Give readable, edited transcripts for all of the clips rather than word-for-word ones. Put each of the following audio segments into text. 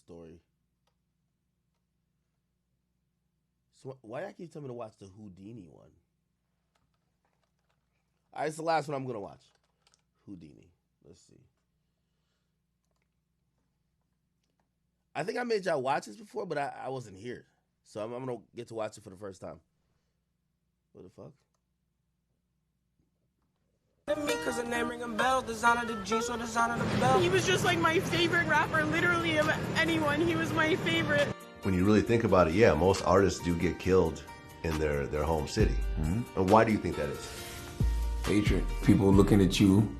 story. So why y'all keep telling me to watch the Houdini one? All right, it's the last one I'm gonna watch. Houdini. Let's see. I think I made y'all watch this before, but I wasn't here, so I'm gonna get to watch it for the first time. What the fuck? Cause the name ringing bells, design of the G, so design of the bell. He was just like my favorite rapper, literally of anyone. He was my favorite. When you really think about it, yeah, most artists do get killed in their home city. And why do you think that is? Hatred. People looking at you,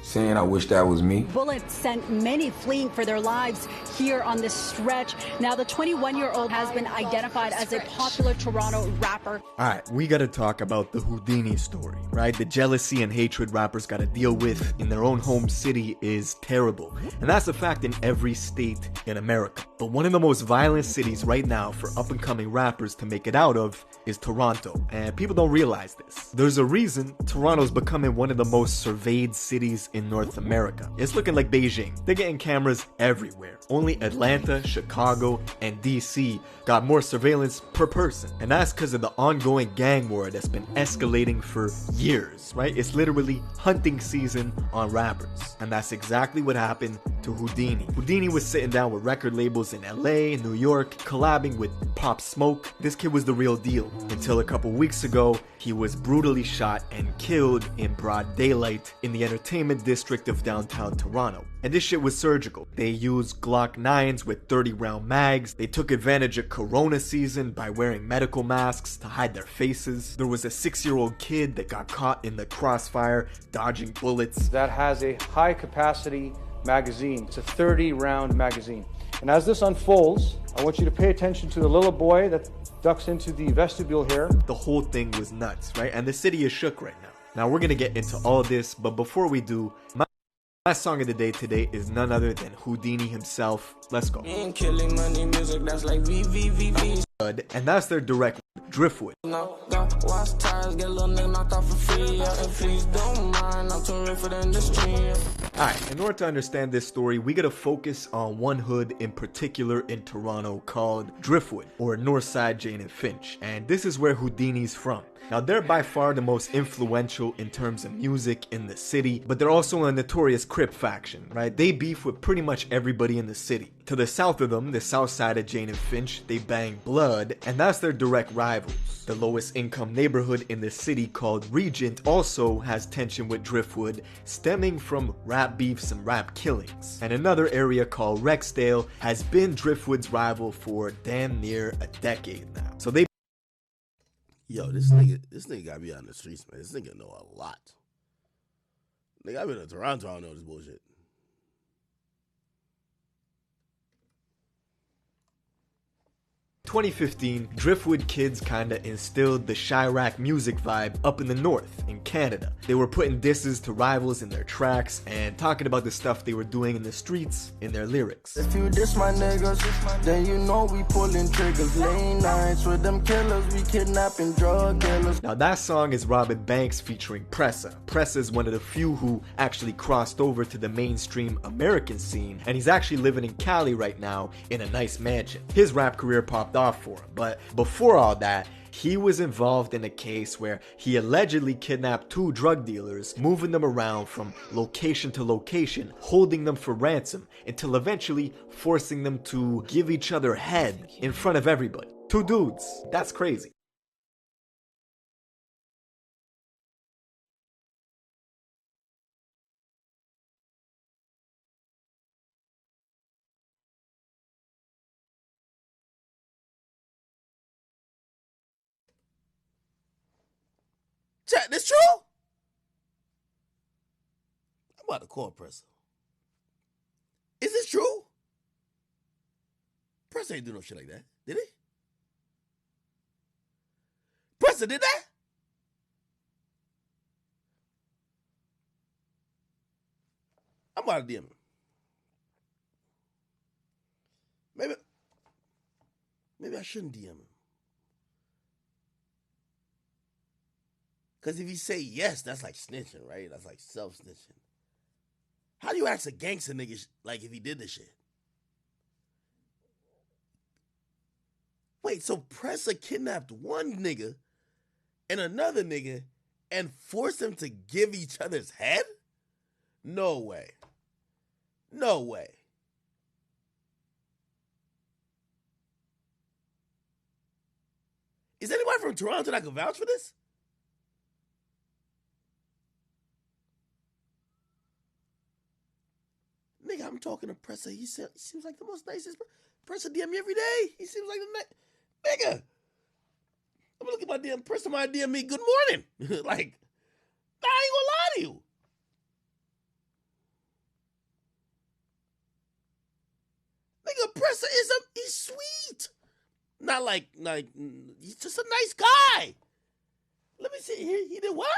saying, I wish that was me. Bullets sent many fleeing for their lives here on this stretch. Now, the 21-year-old has been identified as a popular Toronto rapper. All right, we gotta talk about the Houdini story, right? The jealousy and hatred rappers gotta deal with in their own home city is terrible. And that's a fact in every state in America. But one of the most violent cities right now for up-and-coming rappers to make it out of is Toronto. And people don't realize this. There's a reason Toronto's becoming one of the most surveyed cities in North America. It's looking like Beijing. They're getting cameras everywhere. Only Atlanta, Chicago, and DC got more surveillance per person. And that's because of the ongoing gang war that's been escalating for years, right? It's literally hunting season on rappers. And that's exactly what happened to Houdini. Houdini was sitting down with record labels in LA, New York, collabing with Pop Smoke. This kid was the real deal. Until a couple weeks ago, he was brutally shot and killed in broad daylight in the entertainment district of downtown Toronto. And this shit was surgical. They used Glock 9s with 30-round mags. They took advantage of Corona season by wearing medical masks to hide their faces. There was a 6-year-old kid that got caught in the crossfire, dodging bullets. That has a high capacity magazine. It's a 30-round magazine. And as this unfolds, I want you to pay attention to the little boy that ducks into the vestibule here. The whole thing was nuts, right? And the city is shook right now. Now we're gonna get into all this, but before we do, my song of the day today is none other than Houdini himself. Let's go. Killing money music, that's like VVVV. And that's their direct Driftwood. No, don't watch tires, get a little nigga knocked off for free. Yeah, and please don't mind, I'm too rich for the industry. Alright, in order to understand this story, we gotta focus on one hood in particular in Toronto called Driftwood, or Northside Jane and Finch. And this is where Houdini's from. Now, they're by far the most influential in terms of music in the city, but they're also a notorious Crip faction, right? They beef with pretty much everybody in the city. To the south of them, the south side of Jane and Finch, they bang Blood, and that's their direct rivals. The lowest income neighborhood in the city called Regent also has tension with Driftwood, stemming from rap beefs and rap killings. And another area called Rexdale has been Driftwood's rival for damn near a decade now. So they Yo, this nigga gotta be on the streets, man. This nigga know a lot. Nigga, I've been in Toronto, I don't know this bullshit. 2015, Driftwood kids kinda instilled the Chirac music vibe up in the north, in Canada. They were putting disses to rivals in their tracks and talking about the stuff they were doing in the streets in their lyrics. If you diss my niggas, then you know we pulling triggers. Late nights with them killers, we kidnapping drug dealers. Now that song is Robin Banks featuring Pressa. Pressa is one of the few who actually crossed over to the mainstream American scene, and he's actually living in Cali right now in a nice mansion. His rap career popped off for him, but before all that, he was involved in a case where he allegedly kidnapped two drug dealers, moving them around from location to location, holding them for ransom, until eventually forcing them to give each other head in front of everybody. Two dudes. That's crazy. Chat, this true? I'm about to call Pressa. Is this true? Pressa ain't do no shit like that, did he? Pressa did that? I'm about to DM him. Maybe I shouldn't DM him. Because if you say yes, that's like snitching, right? That's like self-snitching. How do you ask a gangster nigga, like, if he did this shit? Wait, so Pressa kidnapped one nigga and another nigga and forced them to give each other's head? No way. No way. Is anybody from Toronto that can vouch for this? Nigga, I'm talking to Pressa. He seems like the most nicest. Pressa DM me every day. He seems like the nigga. I'm gonna look at my DM. Pressa might DM me good morning. Like, I ain't gonna lie to you. Nigga, Pressa he's sweet. Not like he's just a nice guy. Let me see here. He did what?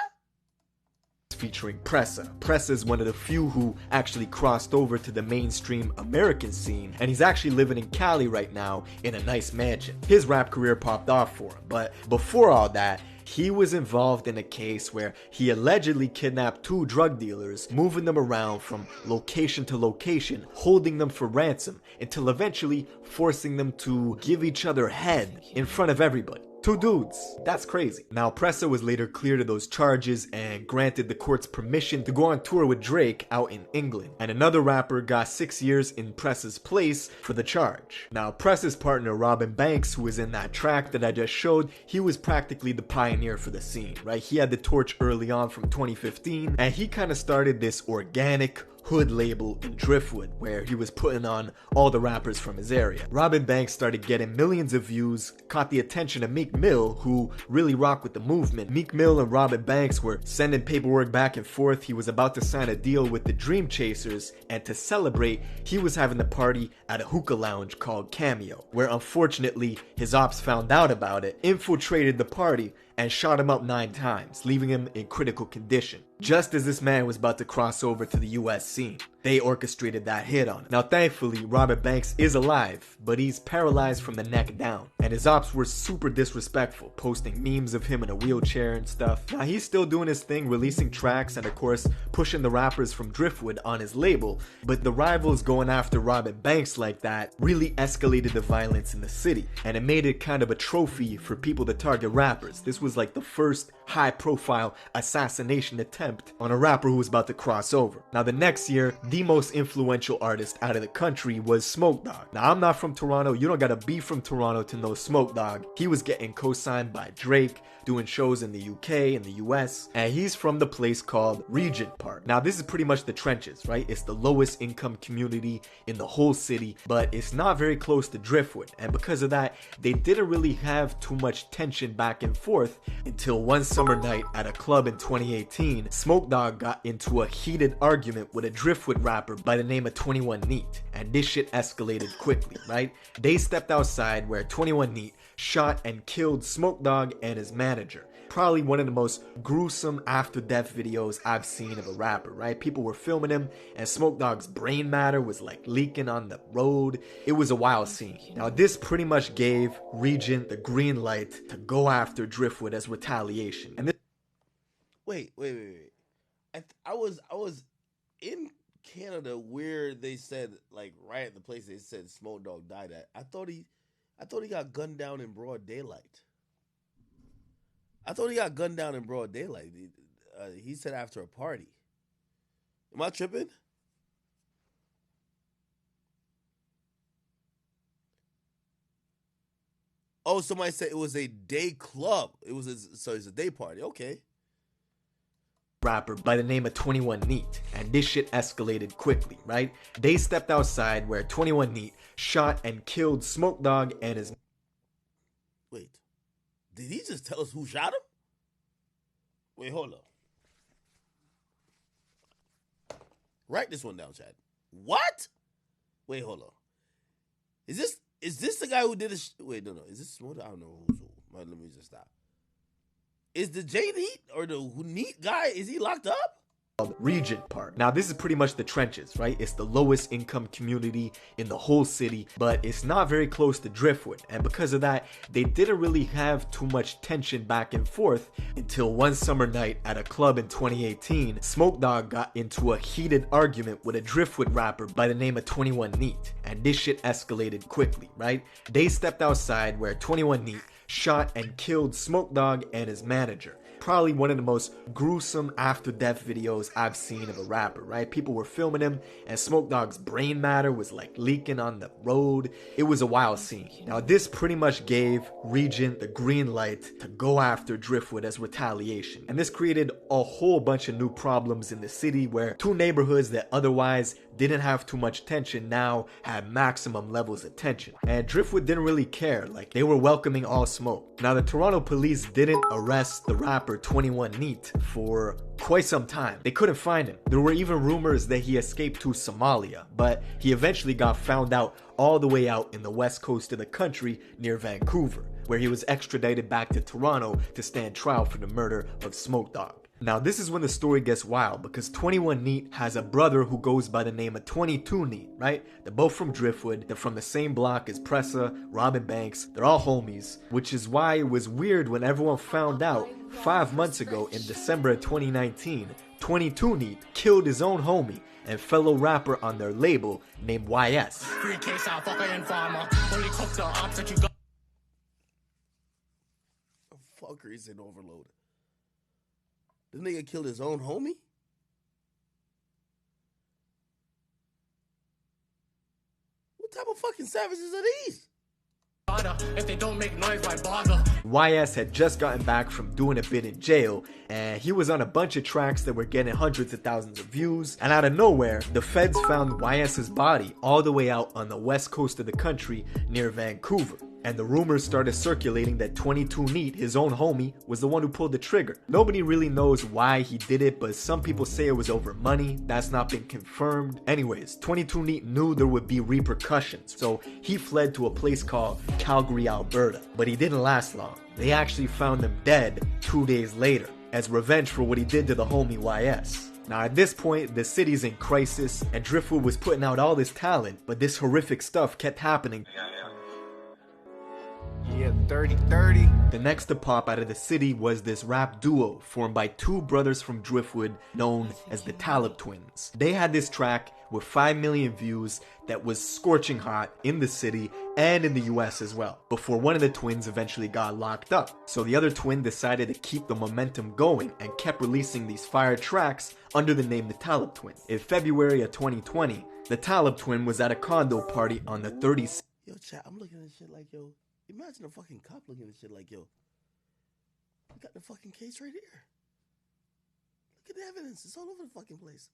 Featuring Pressa. Pressa is one of the few who actually crossed over to the mainstream American scene, and he's actually living in Cali right now in a nice mansion. His rap career popped off for him, but before all that, he was involved in a case where he allegedly kidnapped 2 drug dealers, moving them around from location to location, holding them for ransom, until eventually forcing them to give each other head in front of everybody. 2 dudes. That's crazy. Now, Pressa was later cleared of those charges and granted the court's permission to go on tour with Drake out in England. And another rapper got 6 years in Pressa's place for the charge. Now, Pressa's partner, Robin Banks, who was in that track that I just showed, he was practically the pioneer for the scene, right? He had the torch early on from 2015, and he kind of started this organic hood label in Driftwood, where he was putting on all the rappers from his area. Robin Banks started getting millions of views, caught the attention of Meek Mill, who really rocked with the movement. Meek Mill and Robin Banks were sending paperwork back and forth. He was about to sign a deal with the Dream Chasers, and to celebrate, he was having a party at a hookah lounge called Cameo, where unfortunately his ops found out about it, infiltrated the party, and shot him up 9 times, leaving him in critical condition. Just as this man was about to cross over to the US scene, they orchestrated that hit on him. Now thankfully, Robert Banks is alive, but he's paralyzed from the neck down, and his ops were super disrespectful, posting memes of him in a wheelchair and stuff. Now he's still doing his thing, releasing tracks and of course pushing the rappers from Driftwood on his label, but the rivals going after Robert Banks like that really escalated the violence in the city, and it made it kind of a trophy for people to target rappers. This was like the first high-profile assassination attempt on a rapper who was about to cross over. Now the next year, the most influential artist out of the country was Smoke Dogg. Now I'm not from Toronto, you don't gotta be from Toronto to know Smoke Dogg. He was getting co-signed by Drake, doing shows in the UK and the US, and he's from the place called Regent Park. Now this is pretty much the trenches, right? It's the lowest income community in the whole city, but it's not very close to Driftwood, and because of that, they didn't really have too much tension back and forth until one summer night at a club in 2018, Smoke Dogg got into a heated argument with a Driftwood rapper by the name of 21 Neat, and this shit escalated quickly, right? They stepped outside where 21 Neat shot and killed Smoke Dogg and his manager. Probably one of the most gruesome after-death videos I've seen of a rapper, right? People were filming him, and Smoke Dogg's brain matter was like leaking on the road. It was a wild scene. Now this pretty much gave Regent the green light to go after Driftwood as retaliation. And this Wait. I was in Canada where they said, like, right at the place they said Smoke Dogg died at. I thought he got gunned down in broad daylight. He said after a party. Am I tripping? Oh, somebody said it was a day club. So it's a day party. Okay. Rapper by the name of 21 Neat, and this shit escalated quickly, right? They stepped outside where 21 Neat shot and killed Smoke Dogg and his... Wait. Did he just tell us who shot him? Wait, hold up. Write this one down, Chad. What? Wait, hold on. Is this the guy who did this? Wait, no. Is this Smoke? I don't know who's who. Let me just stop. Is the J Neat or the Neat guy, is he locked up? Regent Park. Now this is pretty much the trenches, right? It's the lowest income community in the whole city, but it's not very close to Driftwood, and because of that, they didn't really have too much tension back and forth until one summer night at a club in 2018, Smoke Dogg got into a heated argument with a Driftwood rapper by the name of 21 Neat, and this shit escalated quickly, right? They stepped outside where 21 Neat shot and killed Smoke Dogg and his manager. Probably one of the most gruesome after death videos I've seen of a rapper, right? People were filming him and Smoke Dogg's brain matter was like leaking on the road. It was a wild scene. Now this pretty much gave Regent the green light to go after Driftwood as retaliation. And this created a whole bunch of new problems in the city where two neighborhoods that otherwise didn't have too much tension now had maximum levels of tension. And Driftwood didn't really care, like they were welcoming all smoke. Now the Toronto police didn't arrest the rapper 21 Neat for quite some time. They couldn't find him. There were even rumors that he escaped to Somalia, but he eventually got found out all the way out in the west coast of the country near Vancouver, where he was extradited back to Toronto to stand trial for the murder of Smoke Dogg. Now this is when the story gets wild because 21 Neat has a brother who goes by the name of 22 Neat, right? They're both from Driftwood, they're from the same block as Pressa, Robin Banks, they're all homies, which is why it was weird when everyone found out 5 months ago in December of 2019, 22 Neat killed his own homie and fellow rapper on their label named YS. Fucker, he's in overload. This nigga killed his own homie? What type of fucking savages are these? If they don't make noise, why bother? YS had just gotten back from doing a bit in jail, and he was on a bunch of tracks that were getting hundreds of thousands of views, and out of nowhere, the feds found YS's body all the way out on the west coast of the country near Vancouver. And the rumors started circulating that 22 Neat, his own homie, was the one who pulled the trigger. Nobody really knows why he did it, but some people say it was over money. That's not been confirmed. Anyways, 22 Neat knew there would be repercussions, so he fled to a place called Calgary, Alberta. But he didn't last long. They actually found him dead 2 days later, as revenge for what he did to the homie YS. Now at this point, the city's in crisis, and Driftwood was putting out all this talent, but this horrific stuff kept happening. Yeah, 30-30. The next to pop out of the city was this rap duo formed by two brothers from Driftwood known as the Talib Twins. They had this track with 5 million views that was scorching hot in the city and in the US as well, before one of the twins eventually got locked up. So the other twin decided to keep the momentum going and kept releasing these fire tracks under the name the Talib Twin. In February of 2020, the Talib Twin was at a condo party on the 36th. Yo, chat, I'm looking at shit like, yo, imagine a fucking cop looking at shit like, yo, we got the fucking case right here. Look at the evidence. It's all over the fucking place.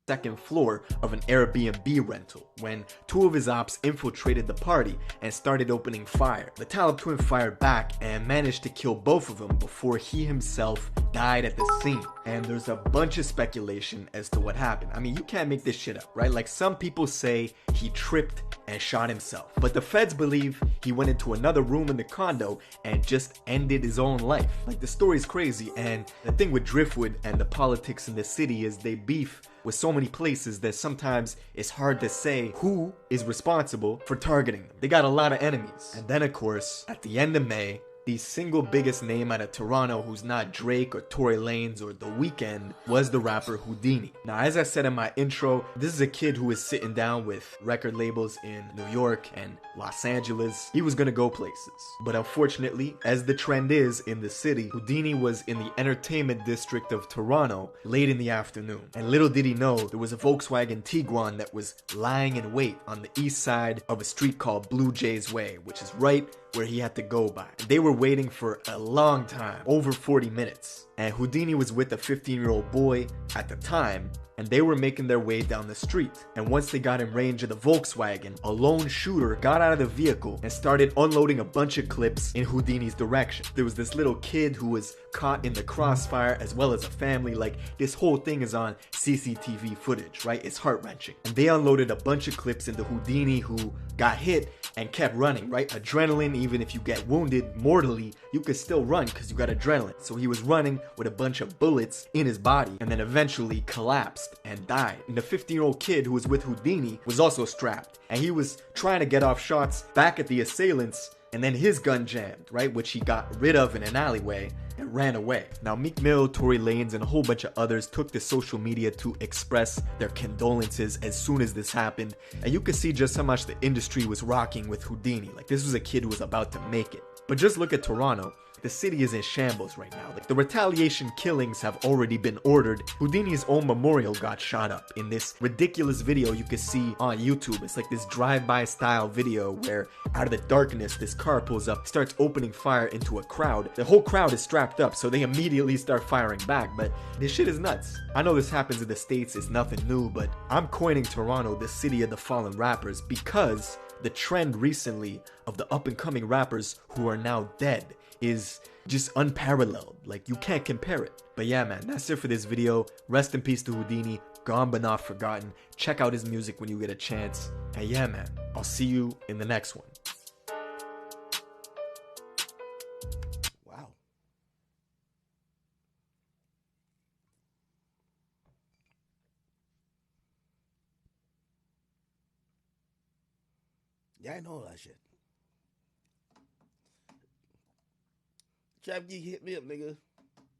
Second floor of an Airbnb rental when two of his ops infiltrated the party and started opening fire. The Talib twin fired back and managed to kill both of them before he himself died at the scene. And there's a bunch of speculation as to what happened. I mean, you can't make this shit up, right? Like, some people say he tripped and shot himself, but the feds believe he went into another room in the condo and just ended his own life. Like, the story's crazy, and the thing with Driftwood and the politics in the city is they beef with so many places that sometimes it's hard to say who is responsible for targeting them. They got a lot of enemies. And then, of course, at the end of May, the single biggest name out of Toronto who's not Drake or Tory Lanez or The Weeknd was the rapper Houdini. Now, as I said in my intro, this is a kid who is sitting down with record labels in New York and Los Angeles. He was gonna go places. But unfortunately, as the trend is in the city, Houdini was in the entertainment district of Toronto late in the afternoon. And little did he know, there was a Volkswagen Tiguan that was lying in wait on the east side of a street called Blue Jays Way, which is right where he had to go by. They were waiting for a long time, over 40 minutes. and Houdini was with a 15-year-old boy at the time, and they were making their way down the street. And once they got in range of the Volkswagen, a lone shooter got out of the vehicle and started unloading a bunch of clips in Houdini's direction. There was this little kid who was caught in the crossfire, as well as a family. Like, this whole thing is on CCTV footage, right? It's heart-wrenching. And they unloaded a bunch of clips into Houdini, who got hit and kept running, right? Adrenaline, even if you get wounded mortally, you could still run because you got adrenaline. So he was running with a bunch of bullets in his body and then eventually collapsed and died. And the 15-year-old kid who was with Houdini was also strapped, and he was trying to get off shots back at the assailants, and then his gun jammed, right? Which he got rid of in an alleyway and ran away. Now, Meek Mill, Tory Lanez, and a whole bunch of others took to social media to express their condolences as soon as this happened. And you could see just how much the industry was rocking with Houdini. Like, this was a kid who was about to make it. But just look at Toronto. The city is in shambles right now. Like, the retaliation killings have already been ordered. Houdini's own memorial got shot up in this ridiculous video you can see on YouTube. It's like this drive-by style video where out of the darkness, this car pulls up, starts opening fire into a crowd. The whole crowd is strapped up, so they immediately start firing back. But this shit is nuts. I know this happens in the States, it's nothing new, but I'm coining Toronto the city of the fallen rappers because the trend recently of the up-and-coming rappers who are now dead is just unparalleled. Like, you can't compare it. But yeah, man, that's it for this video. Rest in peace to Houdini, gone but not forgotten. Check out his music when you get a chance. And yeah, man, I'll see you in the next one. Wow. Yeah, I know that shit. Trap Geek, hit me up, nigga.